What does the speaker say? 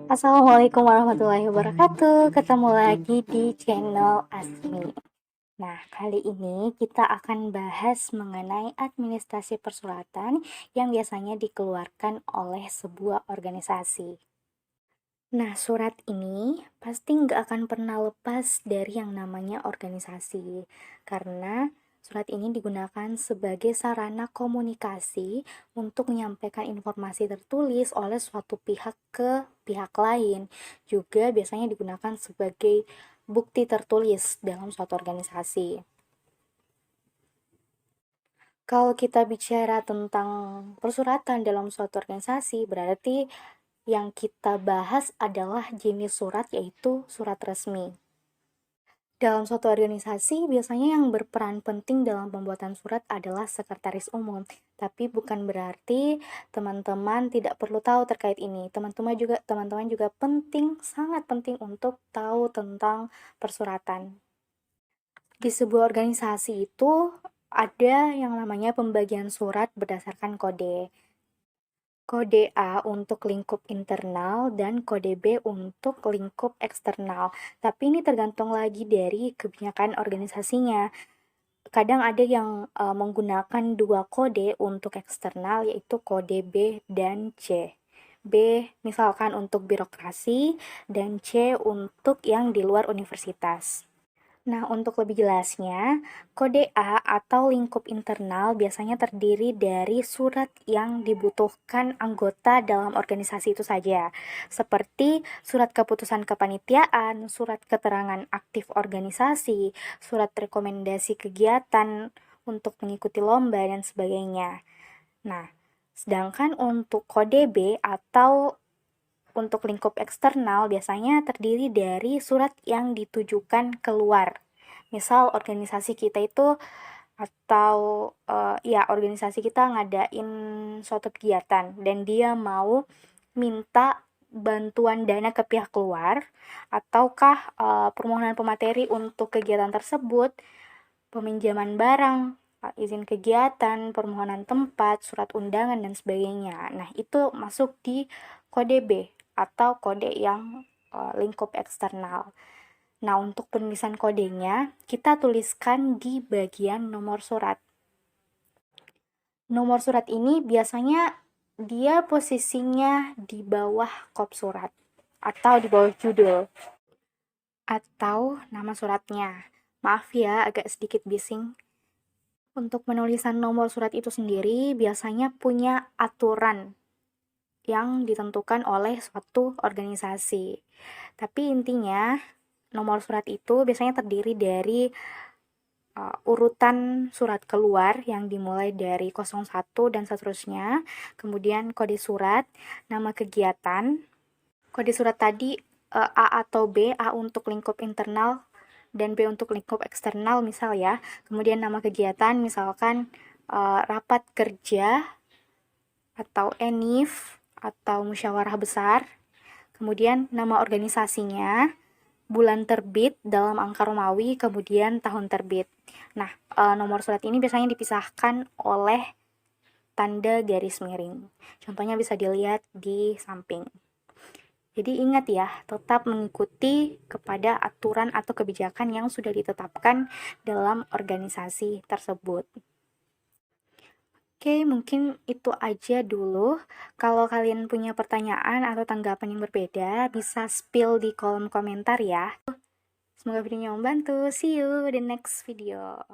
Assalamualaikum warahmatullahi wabarakatuh. Ketemu lagi di channel Asmi. Nah, kali ini kita akan bahas mengenai administrasi persuratan yang biasanya dikeluarkan oleh sebuah organisasi. Nah, surat ini pasti nggak akan pernah lepas dari yang namanya organisasi, karena surat ini digunakan sebagai sarana komunikasi untuk menyampaikan informasi tertulis oleh suatu pihak ke pihak lain. Juga biasanya digunakan sebagai bukti tertulis dalam suatu organisasi. Kalau kita bicara tentang persuratan dalam suatu organisasi, berarti yang kita bahas adalah jenis surat, yaitu surat resmi. Dalam suatu organisasi, biasanya yang berperan penting dalam pembuatan surat adalah sekretaris umum. Tapi bukan berarti teman-teman tidak perlu tahu terkait ini. Teman-teman juga penting, sangat penting untuk tahu tentang persuratan. Di sebuah organisasi itu ada yang namanya pembagian surat berdasarkan kode. Kode A untuk lingkup internal dan kode B untuk lingkup eksternal. Tapi ini tergantung lagi dari kebijakan organisasinya. Kadang ada yang menggunakan dua kode untuk eksternal, yaitu kode B dan C. B misalkan untuk birokrasi dan C untuk yang di luar universitas. Nah, untuk lebih jelasnya, kode A atau lingkup internal biasanya terdiri dari surat yang dibutuhkan anggota dalam organisasi itu saja, seperti surat keputusan kepanitiaan, surat keterangan aktif organisasi, surat rekomendasi kegiatan untuk mengikuti lomba, dan sebagainya. Nah, sedangkan untuk kode B atau untuk lingkup eksternal biasanya terdiri dari surat yang ditujukan keluar. Misal organisasi kita itu atau organisasi kita ngadain suatu kegiatan dan dia mau minta bantuan dana ke pihak luar, ataukah permohonan pemateri untuk kegiatan tersebut, peminjaman barang, izin kegiatan, permohonan tempat, surat undangan, dan sebagainya. Nah, itu masuk di kode B atau kode yang lingkup eksternal. Nah, untuk penulisan kodenya, kita tuliskan di bagian nomor surat. Nomor surat ini biasanya dia posisinya di bawah kop surat atau di bawah judul atau nama suratnya. Maaf ya, agak sedikit bising. Untuk penulisan nomor surat itu sendiri biasanya punya aturan yang ditentukan oleh suatu organisasi. Tapi intinya, nomor surat itu biasanya terdiri dari urutan surat keluar yang dimulai dari 01 dan seterusnya, kemudian kode surat, nama kegiatan. Kode surat tadi A atau B, A untuk lingkup internal dan B untuk lingkup eksternal misal ya. Kemudian nama kegiatan misalkan rapat kerja atau ENIF atau musyawarah besar. Kemudian nama organisasinya, bulan terbit dalam angka Romawi, kemudian tahun terbit. Nah, nomor surat ini biasanya dipisahkan oleh tanda garis miring. Contohnya bisa dilihat di samping. Jadi ingat ya, tetap mengikuti kepada aturan atau kebijakan yang sudah ditetapkan dalam organisasi tersebut. Oke, mungkin itu aja dulu. Kalau kalian punya pertanyaan atau tanggapan yang berbeda, bisa spill di kolom komentar ya. Semoga videonya membantu. See you the next video.